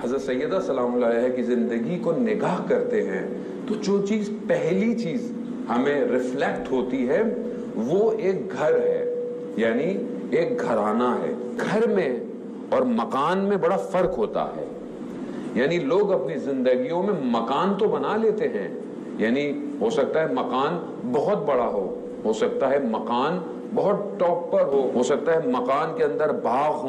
حضرت سیدہ سلام اللہ علیہ کی زندگی کو نگاہ کرتے ہیں تو جو چیز پہلی چیز ہمیں ریفلیکٹ ہوتی ہے وہ ایک گھر ہے، یعنی ایک گھرانہ ہے۔ گھر میں اور مکان میں بڑا فرق ہوتا ہے، یعنی لوگ اپنی زندگیوں میں مکان تو بنا لیتے ہیں، یعنی ہو سکتا ہے مکان بہت بڑا ہو سکتا ہے مکان بہت ٹاپ پر ہو سکتا ہے مکان کے اندر باغ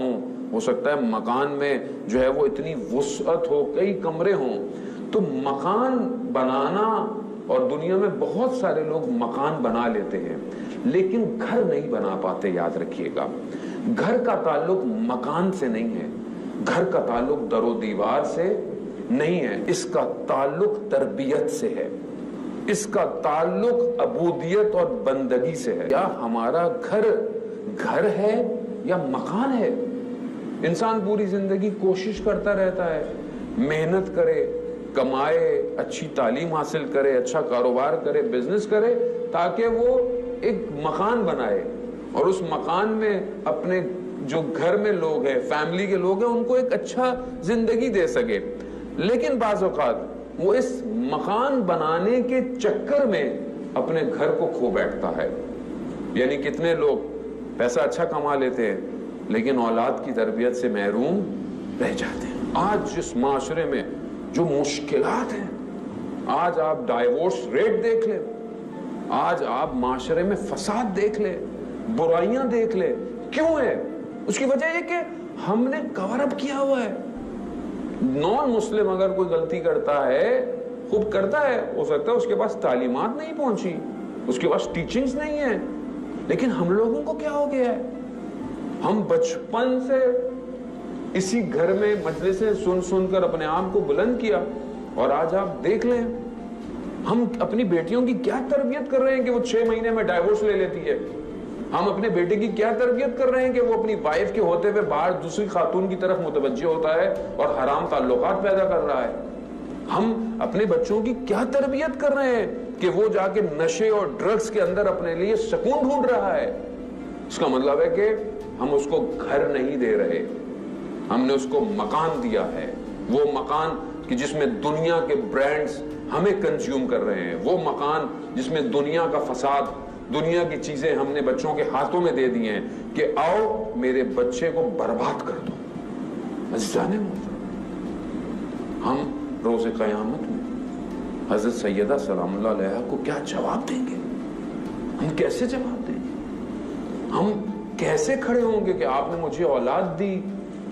ہو سکتا ہے مکان میں جو ہے وہ اتنی وسعت ہو، کئی کمرے ہوں۔ تو مکان بنانا، اور دنیا میں بہت سارے لوگ مکان بنا لیتے ہیں لیکن گھر نہیں بنا پاتے۔ یاد رکھیے گا، گھر کا تعلق مکان سے نہیں ہے، گھر کا تعلق در و دیوار سے نہیں ہے، اس کا تعلق تربیت سے ہے، اس کا تعلق عبودیت اور بندگی سے ہے۔ کیا ہمارا گھر ہے یا مکان ہے؟ انسان پوری زندگی کوشش کرتا رہتا ہے، محنت کرے، کمائے، اچھی تعلیم حاصل کرے، اچھا کاروبار کرے، بزنس کرے، تاکہ وہ ایک مکان بنائے اور اس مکان میں اپنے جو گھر میں لوگ ہیں، فیملی کے لوگ ہیں، ان کو ایک اچھا زندگی دے سکے۔ لیکن بعض اوقات وہ اس مکان بنانے کے چکر میں اپنے گھر کو کھو بیٹھتا ہے۔ یعنی کتنے لوگ پیسہ اچھا کما لیتے ہیں لیکن اولاد کی تربیت سے محروم رہ جاتے ہیں۔ آج جس معاشرے میں جو مشکلات ہیں، آج آپ ڈائیورس ریٹ دیکھ لیں، آج آپ معاشرے میں فساد دیکھ لیں، برائیاں دیکھ لیں، کیوں ہے؟ اس کی وجہ یہ کہ ہم نے کور اپ کیا ہوا ہے۔ نان مسلم اگر کوئی غلطی کرتا ہے، خوب کرتا ہے، ہو سکتا ہے اس کے پاس تعلیمات نہیں پہنچی، اس کے پاس ٹیچنگز نہیں ہیں، لیکن ہم لوگوں کو کیا ہو گیا ہے؟ ہم بچپن سے اسی گھر میں مجلسیں سن کر اپنے آپ کو بلند کیا، اور آج آپ دیکھ لیں ہم اپنی بیٹیوں کی کیا تربیت کر رہے ہیں کہ وہ 6 مہینے میں ڈائیورس لے لیتی ہے۔ ہم اپنے بیٹے کی کیا تربیت کر رہے ہیں کہ وہ اپنی وائف کے ہوتے ہوئے باہر دوسری خاتون کی طرف متوجہ ہوتا ہے اور حرام تعلقات پیدا کر رہا ہے۔ ہم اپنے بچوں کی کیا تربیت کر رہے ہیں کہ وہ جا کے نشے اور ڈرگز کے اندر اپنے لیے سکون ڈھونڈ رہا ہے۔ اس کا مطلب ہے کہ ہم اس کو گھر نہیں دے رہے، ہم نے اس کو مکان دیا ہے، وہ مکان کہ جس میں دنیا کے برانڈز ہمیں کنزیوم کر رہے ہیں، وہ مکان جس میں دنیا کا فساد، دنیا کی چیزیں ہم نے بچوں کے ہاتھوں میں دے دی ہیں کہ آؤ میرے بچے کو برباد کر دو۔ عزیزان محترم، ہم روز قیامت میں حضرت سیدہ سلام اللہ علیہ کو کیا جواب دیں گے؟ ہم کیسے جواب دیں گے؟ ہم کیسے کھڑے ہوں گے کہ آپ نے مجھے اولاد دی،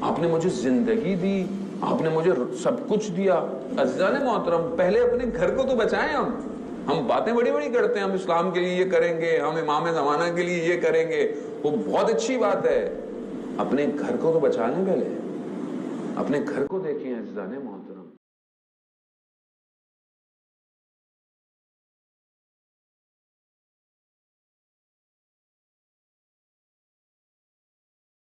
آپ نے مجھے زندگی دی، آپ نے مجھے سب کچھ دیا۔ عزیزان محترم، پہلے اپنے گھر کو تو بچائیں۔ ہم باتیں بڑی بڑی کرتے ہیں، ہم اسلام کے لیے یہ کریں گے، ہم امام زمانہ کے لیے یہ کریں گے، وہ بہت اچھی بات ہے، اپنے گھر کو تو بچا لیں، پہلے اپنے گھر کو دیکھیں عزیزان محترم۔